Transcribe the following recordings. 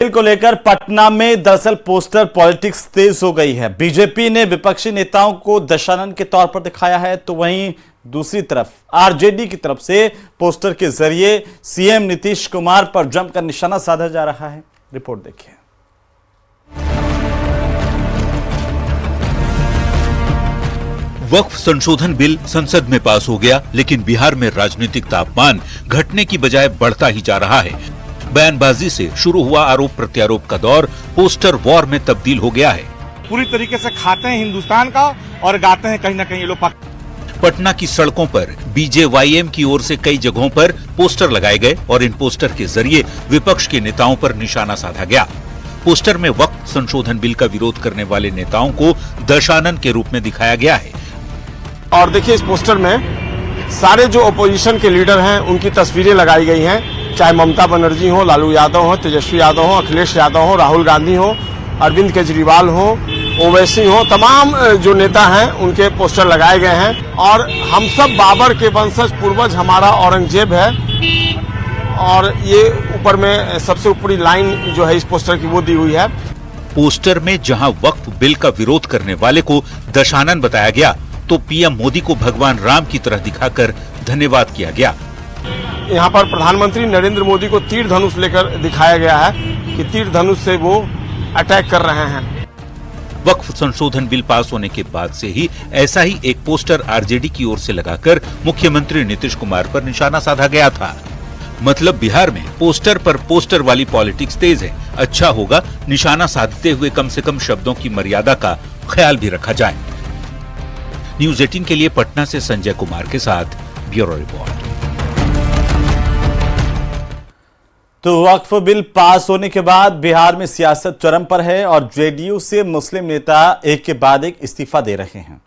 Bill को लेकर पटना में दरअसल पोस्टर पॉलिटिक्स तेज हो गई है। बीजेपी ने विपक्षी नेताओं को दशानन के तौर पर दिखाया है, तो वहीं दूसरी तरफ आरजेडी की तरफ से पोस्टर के जरिए सीएम नीतीश कुमार पर जमकर निशाना साधा जा रहा है। रिपोर्ट देखिए। वक्फ संशोधन बिल संसद में पास हो गया, लेकिन बिहार में राजनीतिक तापमान घटने की बजाय बढ़ता ही जा रहा है। बयानबाजी से शुरू हुआ आरोप प्रत्यारोप का दौर पोस्टर वॉर में तब्दील हो गया है। पूरी तरीके से खाते हैं हिंदुस्तान का और गाते हैं कहीं न कहीं ये लोग। पटना की सड़कों पर बीजेवाईएम की ओर से कई जगहों पर पोस्टर लगाए गए और इन पोस्टर के जरिए विपक्ष के नेताओं पर निशाना साधा गया। पोस्टर में वक्फ संशोधन बिल का विरोध करने वाले नेताओं को दशानन के रूप में दिखाया गया है। और देखिए, इस पोस्टर में सारे जो ओपोजिशन के लीडर हैं उनकी तस्वीरें लगाई गई हैं, चाहे ममता बनर्जी हो, लालू यादव हो, तेजस्वी यादव हो, अखिलेश यादव हो, राहुल गांधी हो, अरविंद केजरीवाल हो, ओवैसी हो, तमाम जो नेता हैं उनके पोस्टर लगाए गए हैं। और हम सब बाबर के वंशज, पूर्वज हमारा औरंगजेब है। और ये ऊपर में सबसे ऊपरी लाइन जो है इस पोस्टर की वो दी हुई है। पोस्टर में जहां वक्फ बिल का विरोध करने वाले को दशानन बताया गया, तो पीएम मोदी को भगवान राम की तरह दिखाकर धन्यवाद किया गया। यहाँ पर प्रधानमंत्री नरेंद्र मोदी को तीर धनुष लेकर दिखाया गया है कि तीर धनुष से वो अटैक कर रहे हैं। वक्फ संशोधन बिल पास होने के बाद से ही ऐसा ही एक पोस्टर आरजेडी की ओर से लगाकर मुख्यमंत्री नीतीश कुमार पर निशाना साधा गया था। मतलब बिहार में पोस्टर पर पोस्टर वाली पॉलिटिक्स तेज है। अच्छा होगा निशाना साधते हुए कम से कम शब्दों की मर्यादा का ख्याल भी रखा जाए। न्यूज़ 18 के लिए पटना से संजय कुमार के साथ ब्यूरो रिपोर्ट। तो वक्फ बिल पास होने के बाद बिहार में सियासत चरम पर है और जेडीयू से मुस्लिम नेता एक के बाद एक इस्तीफा दे रहे हैं।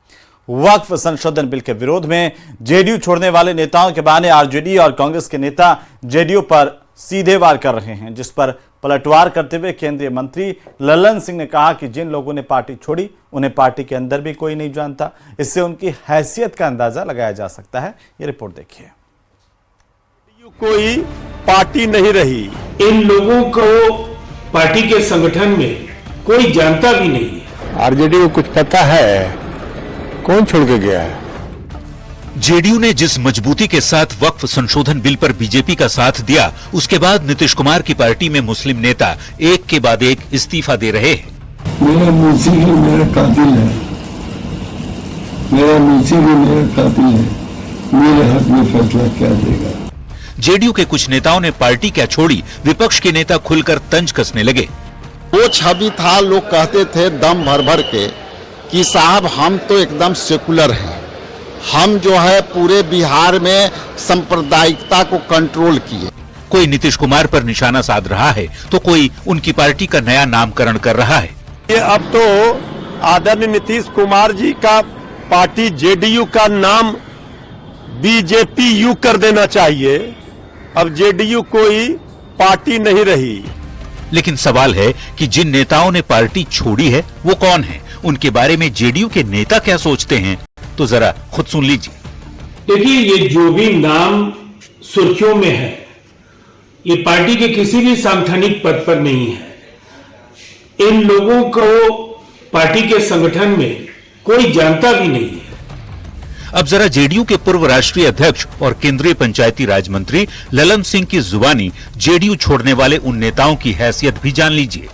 वक्फ संशोधन बिल के विरोध में जेडीयू छोड़ने वाले नेताओं के बहाने आरजेडी और कांग्रेस के नेता जेडीयू पर सीधे वार कर रहे हैं, जिस पर पलटवार करते हुए केंद्रीय मंत्री ललन सिंह ने कहा कि जिन लोगों ने पार्टी छोड़ी उन्हें पार्टी के अंदर भी कोई नहीं जानता। इससे उनकी हैसियत का अंदाजा लगाया जा सकता है। ये रिपोर्ट देखिए। कोई पार्टी नहीं रही। इन लोगों को पार्टी के संगठन में कोई जानता भी नहीं है। आरजेडी को कुछ पता है कौन छोड़ के गया है। जेडीयू ने जिस मजबूती के साथ वक्फ संशोधन बिल पर बीजेपी का साथ दिया, उसके बाद नीतीश कुमार की पार्टी में मुस्लिम नेता एक के बाद एक इस्तीफा दे रहे हैं। मेरा मुंशी भी मेरा कातिल है, मेरा मुंशी भी मेरा कातिल है, मेरे हक में फैसला क्या देगा। जेडीयू के कुछ नेताओं ने पार्टी क्या छोड़ी, विपक्ष के नेता खुलकर तंज कसने लगे। वो छवि था, लोग कहते थे दम भर भर के कि साहब हम तो एकदम सेकुलर हैं, हम जो है पूरे बिहार में सांप्रदायिकता को कंट्रोल किए। कोई नीतीश कुमार पर निशाना साध रहा है, तो कोई उनकी पार्टी का नया नामकरण कर रहा है। ये अब तो आदरणीय नीतीश कुमार जी का पार्टी जेडीयू का नाम बीजेपी यू कर देना चाहिए। अब जेडीयू कोई पार्टी नहीं रही। लेकिन सवाल है कि जिन नेताओं ने पार्टी छोड़ी है वो कौन है, उनके बारे में जेडीयू के नेता क्या सोचते हैं, तो जरा खुद सुन लीजिए। देखिए, ये जो भी नाम सुर्खियों में है, ये पार्टी के किसी भी सांगठनिक पद पर नहीं है। इन लोगों को पार्टी के संगठन में कोई जानता भी नहीं है। अब जरा जेडीयू के पूर्व राष्ट्रीय अध्यक्ष और केंद्रीय पंचायती राज मंत्री ललन सिंह की जुबानी जेडीयू छोड़ने वाले उन नेताओं की हैसियत भी जान लीजिए।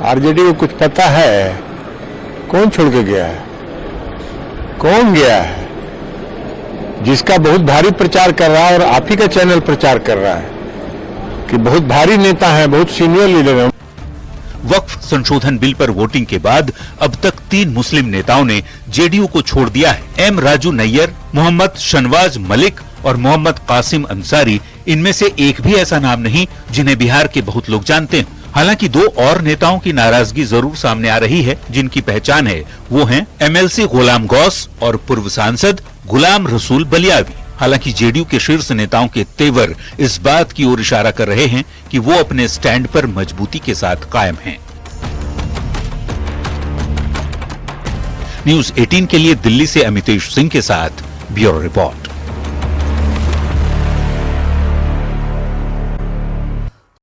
आरजेडी को कुछ पता है कौन छोड़ के गया है, कौन गया है, जिसका बहुत भारी प्रचार कर रहा है और आप ही का चैनल प्रचार कर रहा है कि बहुत भारी नेता है, बहुत सीनियर लीडर है। वक्फ संशोधन बिल पर वोटिंग के बाद अब तक 3 मुस्लिम नेताओं ने जेडीयू को छोड़ दिया है। एम राजू नैयर, मोहम्मद शनवाज मलिक और मोहम्मद कासिम अंसारी, इनमें से एक भी ऐसा नाम नहीं जिन्हें बिहार के बहुत लोग जानते हैं। हालांकि 2 और नेताओं की नाराजगी जरूर सामने आ रही है, जिनकी पहचान है। वो हैं एमएलसी गुलाम गौस और पूर्व सांसद गुलाम रसूल बलियावी। हालांकि जेडीयू के शीर्ष नेताओं के तेवर इस बात की ओर इशारा कर रहे हैं कि वो अपने स्टैंड पर मजबूती के साथ कायम हैं। न्यूज़ 18 के लिए दिल्ली से अमितेश सिंह के साथ ब्यूरो रिपोर्ट।